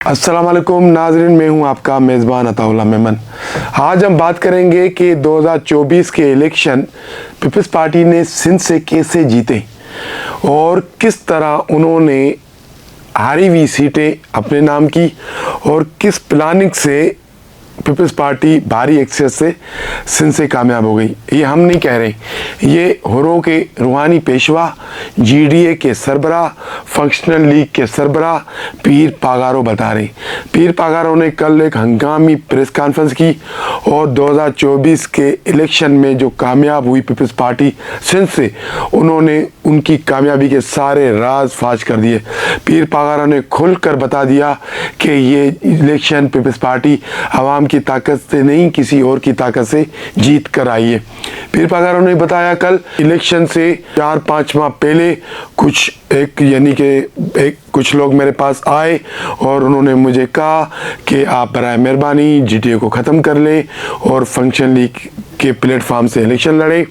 अस्सलाम वालेकुम नाजरीन, मैं हूं आपका मेज़बान अताउल्लाह मेमन। आज हम बात करेंगे कि 2024 के इलेक्शन पीपल्स पार्टी ने सिंध से कैसे जीते और किस तरह उन्होंने हारी हुई सीटें अपने नाम की और किस प्लानिंग से पीपल्स पार्टी भारी एक्सेस से सिंध से कामयाब हो गई। ये हम नहीं कह रहे, ये हुर्रों के रूहानी पेशवा, जीडीए के सरबराह, फंक्शनल लीग के सरबराह पीर पागारो बता रहे। पीर पागारो ने कल एक हंगामी प्रेस कॉन्फ्रेंस की और 2024 के इलेक्शन में जो कामयाब हुई पीपल्स पार्टी सिंध से, उन्होंने उनकी कामयाबी के सारे राज फाश कर दिए। पीर पागारो ने खुलकर बता दिया कि ये इलेक्शन पीपल्स पार्टी आवाम की ताकत से नहीं, किसी और की ताकत से जीत कर आई है। पीर पागारो ने बताया कल इलेक्शन से 4-5 माह पहले कुछ लोग मेरे पास आए और उन्होंने मुझे कहा कि आप बराए मेहरबानी जीडीए को ख़त्म कर लें और फंक्शन लीग के प्लेटफॉर्म से इलेक्शन लड़ें,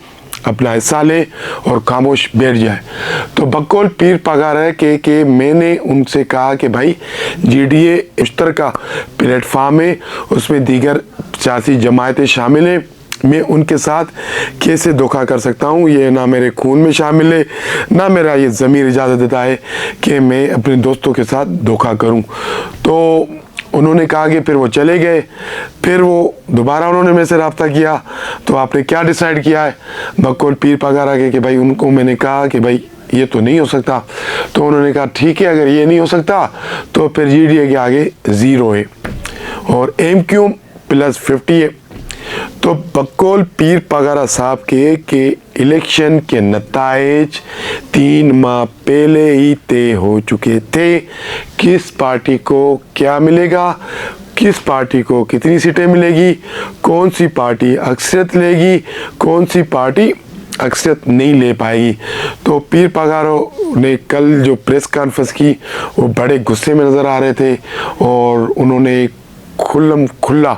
अपना हिस्सा लें और खामोश बैठ जाए। तो बकौल पीर पागारो है कि मैंने उनसे कहा कि भाई जीडीए मुश्तरका प्लेटफार्म है, उसमें दीगर सियासी जमायतें शामिल हैं, मैं उनके साथ कैसे धोखा कर सकता हूँ? ये ना मेरे खून में शामिल है, ना मेरा ये ज़मीर इजाज़त देता है कि मैं अपने दोस्तों के साथ धोखा करूँ। तो उन्होंने कहा कि फिर वो चले गए। फिर वो दोबारा उन्होंने मेरे से रब्ता किया, तो आपने क्या डिसाइड किया है? बकौल पीर पागारो के कि भाई उनको मैंने कहा कि भाई ये तो नहीं हो सकता। तो उन्होंने कहा ठीक है, अगर ये नहीं हो सकता तो फिर जीडीए के आगे 0 है और MQ +50 है। तो बकौल पीर पागारो साहब के इलेक्शन के नताइज 3 माह पहले ही तय हो चुके थे। किस पार्टी को क्या मिलेगा, किस पार्टी को कितनी सीटें मिलेगी, कौन सी पार्टी अक्सरियत लेगी, कौन सी पार्टी अक्सरियत नहीं ले पाएगी। तो पीर पागारो ने कल जो प्रेस कॉन्फ्रेंस की वो बड़े गुस्से में नज़र आ रहे थे और उन्होंने खुला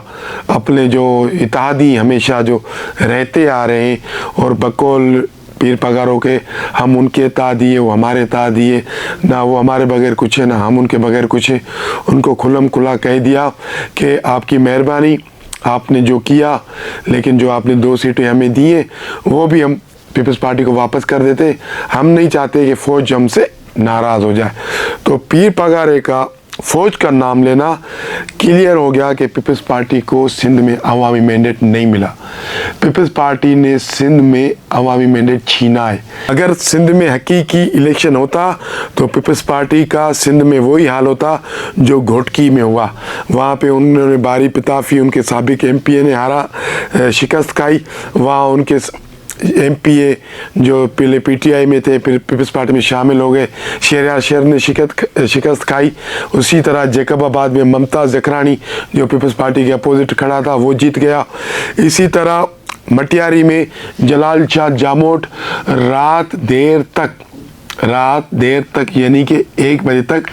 अपने जो इत्तेहादी हमेशा जो रहते आ रहे हैं और बकौल पीर पागारो के हम उनके इत्तेहादी है, वो हमारे इत्तेहादी है, ना वो हमारे बगैर कुछ है ना हम उनके बगैर कुछ है, उनको खुला कह दिया कि आपकी मेहरबानी, आपने जो किया, लेकिन जो आपने 2 सीटें हमें दी हैं वो भी हम पीपल्स पार्टी को वापस कर देते। हम नहीं चाहते कि फ़ौज हमसे नाराज़ हो जाए। तो पीर पागारो का फ़ौज का नाम लेना क्लियर हो गया कि पीपल्स पार्टी को सिंध में अवामी मैंडेट नहीं मिला। पीपल्स पार्टी ने सिंध में अवामी मैंडेट छीना है। अगर सिंध में हकीकी इलेक्शन होता तो पीपल्स पार्टी का सिंध में वही हाल होता जो घोटकी में हुआ। वहाँ पे उन्होंने बारी पिताफी, उनके साबिक MPA ने शिकस्त खाई। वहाँ उनके MPA जो पहले PTI में थे फिर पीपल्स पार्टी में शामिल हो गए, शहर ने शिकस्त खाई। उसी तरह जैकबाबाद में ममताज़ ज़करानी जो पीपल्स पार्टी के अपोजिट खड़ा था वो जीत गया। इसी तरह मटियारी में जलाल शाह जामोट रात देर तक यानी कि 1 बजे तक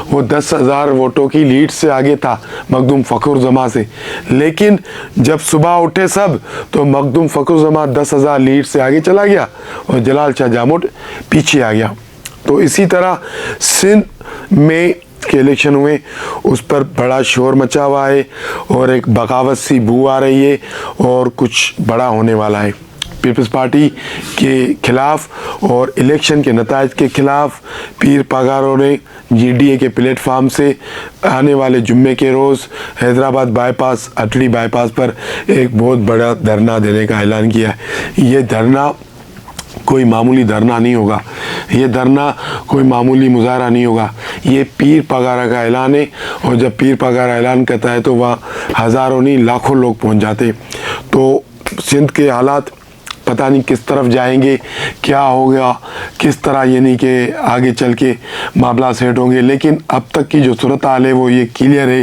वो 10,000 वोटों की लीड से आगे था मखदूम फ़खरुज़्ज़मा से। लेकिन जब सुबह उठे सब तो मखदूम फ़खरुज़्ज़मा 10,000 लीड से आगे चला गया और जलाल शाह जामोट पीछे आ गया। तो इसी तरह सिंध में के इलेक्शन हुए, उस पर बड़ा शोर मचा हुआ है और एक बगावत सी बू आ रही है और कुछ बड़ा होने वाला है पीपल्स पार्टी के खिलाफ और इलेक्शन के नताइज के खिलाफ। पीर पागारो ने जीडीए के प्लेटफार्म से आने वाले जुम्मे के रोज़ हैदराबाद बाईपास, अटड़ी बाईपास पर एक बहुत बड़ा धरना देने का ऐलान किया है। ये धरना कोई मामूली धरना नहीं होगा, ये धरना कोई मामूली मुजाहरा नहीं होगा, ये पीर पागारो का ऐलान है। और जब पीर पागारो ऐलान करता है तो वहाँ हज़ारों नहीं लाखों लोग पहुँच जाते। तो सिंध के हालात पता नहीं किस तरफ जाएंगे, क्या होगा, किस तरह यानी कि आगे चल के मामला सेट होंगे। लेकिन अब तक की जो सूरत हाल है वो ये क्लियर है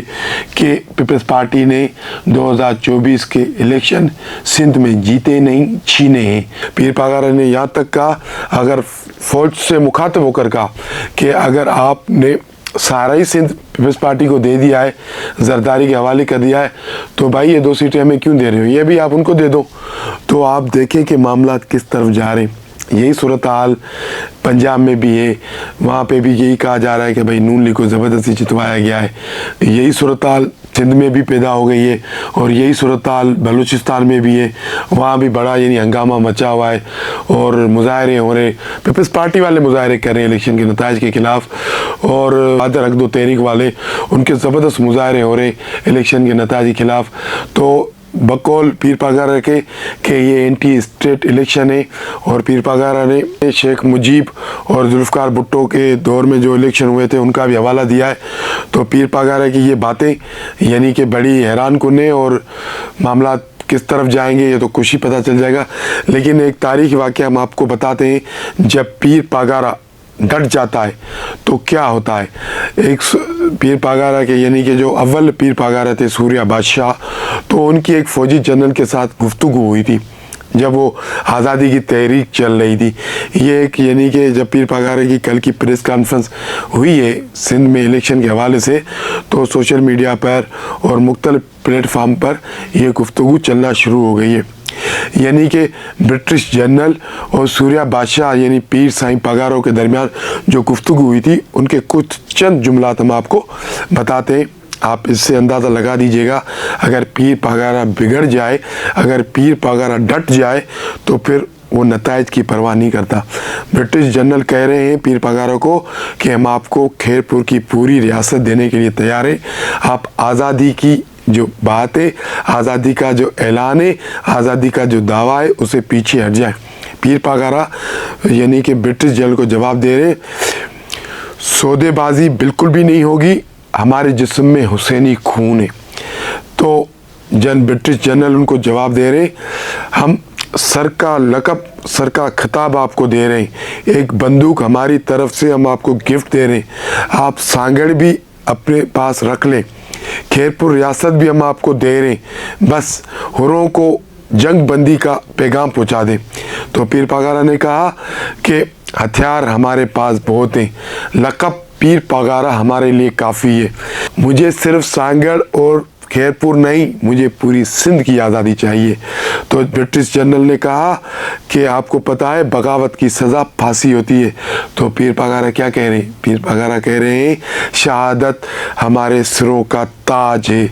कि पीपल्स पार्टी ने 2024 के इलेक्शन सिंध में जीते नहीं, छीने हैं। पीर पागारो ने यहाँ तक कहा, अगर फ़ौज से मुखातिब होकर कहा कि अगर आपने सारा ही सिंध पीपल्स पार्टी को दे दिया है, जरदारी के हवाले कर दिया है, तो भाई ये 2 सीटें हमें क्यों दे रहे हो, ये भी आप उनको दे दो। तो आप देखें कि मामला किस तरफ जा रहे हैं। यही सूरत हाल पंजाब में भी है, वहाँ पे भी यही कहा जा रहा है कि भाई नून लीग को ज़बरदस्ती जितवाया गया है। यही सूरत हाल सिंध में भी पैदा हो गई है और यही सूरत हाल बलूचिस्तान में भी है, वहाँ भी बड़ा यानी हंगामा मचा हुआ है और मुजाहरे हो रहे, पीपल्स पार्टी वाले मुजाहरे कर रहे हैं इलेक्शन के नताइज के खिलाफ, और आदर रख दो तहरीक वाले उनके ज़बरदस्त मुजाहरे हो रहे इलेक्शन के नताइज के खिलाफ। तो बकौल पीर पागारा के कि ये एंटी स्टेट इलेक्शन है और पीर पागारा ने शेख मुजीब और जुल्फ़िकार भुट्टो के दौर में जो इलेक्शन हुए थे उनका भी हवाला दिया है। तो पीर पागारा की ये बातें यानी कि बड़ी हैरान कुन है और मामला किस तरफ जाएंगे ये तो कुछ ही पता चल जाएगा। लेकिन एक तारीखी वाक़या हम आपको बताते हैं, जब पीर पागारा डट जाता है तो क्या होता है। एक पीर पागारा के यानी कि जो अव्वल पीर पागारा थे सूर्या बादशाह, तो उनकी एक फ़ौजी जनरल के साथ गुफ्तगू हुई थी जब वो आज़ादी की तहरीक चल रही थी। ये एक यानी कि जब पीर पागारा की कल की प्रेस कॉन्फ्रेंस हुई है सिंध में इलेक्शन के हवाले से, तो सोशल मीडिया पर और मुख्तलिफ प्लेटफार्म पर यह गुफ्तगू चलना शुरू हो गई है। यानी कि ब्रिटिश जनरल और सूर्या बादशाह यानी पीर साईं पागारों के दरमियान जो गुफ्तगू हुई थी उनके कुछ चंद जुमलात हम आपको बताते हैं। आप इससे अंदाज़ा लगा दीजिएगा, अगर पीर पागारा बिगड़ जाए, अगर पीर पागारा डट जाए तो फिर वो नताइज की परवाह नहीं करता। ब्रिटिश जनरल कह रहे हैं पीर पागारा को कि हम आपको खैरपुर की पूरी रियासत देने के लिए तैयार हैं, आप आज़ादी की जो बात है, आज़ादी का जो ऐलान है, आज़ादी का जो दावा है उसे पीछे हट जाए। पीर पागारा यानी कि ब्रिटिश जनरल को जवाब दे रहे, सौदेबाजी बिल्कुल भी नहीं होगी, हमारे जिस्म में हुसैनी खून है। तो ब्रिटिश जनरल उनको जवाब दे रहे, हम सर का लक़ब, सर का खिताब आपको दे रहे हैं, एक बंदूक हमारी तरफ से हम आपको गिफ्ट दे रहे हैं, आप सांगड़ भी अपने पास रख लें, खैरपुर रियासत भी हम आपको दे रहे हैं, बस हुरों को जंग बंदी का पैगाम पहुंचा दें। तो पीर पागारा ने कहा कि हथियार हमारे पास बहुत हैं, लक़ब पीर पागारा हमारे लिए काफ़ी है, मुझे सिर्फ सांगड़ और खैरपुर नहीं, मुझे पूरी सिंध की आज़ादी चाहिए। तो ब्रिटिश जनरल ने कहा कि आपको पता है बगावत की सज़ा फांसी होती है। तो पीर पागारा क्या कह रहे हैं, पीर पागारा कह रहे हैं शहादत हमारे सिरों का ताज है,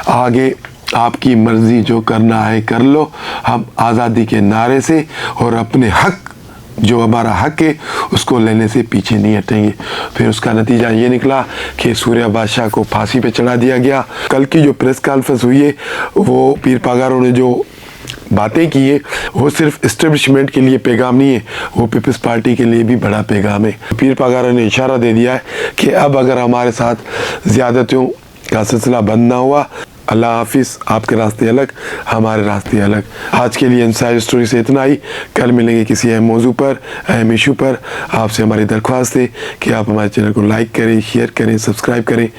आगे आपकी मर्ज़ी जो करना है कर लो, हम आज़ादी के नारे से और अपने हक जो हमारा हक है उसको लेने से पीछे नहीं हटेंगे। फिर उसका नतीजा ये निकला कि सूर्या बादशाह को फांसी पे चढ़ा दिया गया। कल की जो प्रेस कॉन्फ्रेंस हुई है वो पीर पागारों ने जो बातें की है वो सिर्फ इस्टेब्लिशमेंट के लिए पैगाम नहीं है, वो पीपल्स पार्टी के लिए भी बड़ा पैगाम है। पीर पागारा ने इशारा दे दिया है कि अब अगर हमारे साथ ज़्यादतियों का सिलसिला बंद ना हुआ, अल्लाह हाफिज़, आपके रास्ते अलग, हमारे रास्ते अलग। आज के लिए इनसाइड स्टोरी से इतना ही, कल मिलेंगे किसी अहम मौजू पर, अहम इशू पर। आपसे हमारी दरख्वास्त है कि आप हमारे चैनल को लाइक करें, शेयर करें, सब्सक्राइब करें।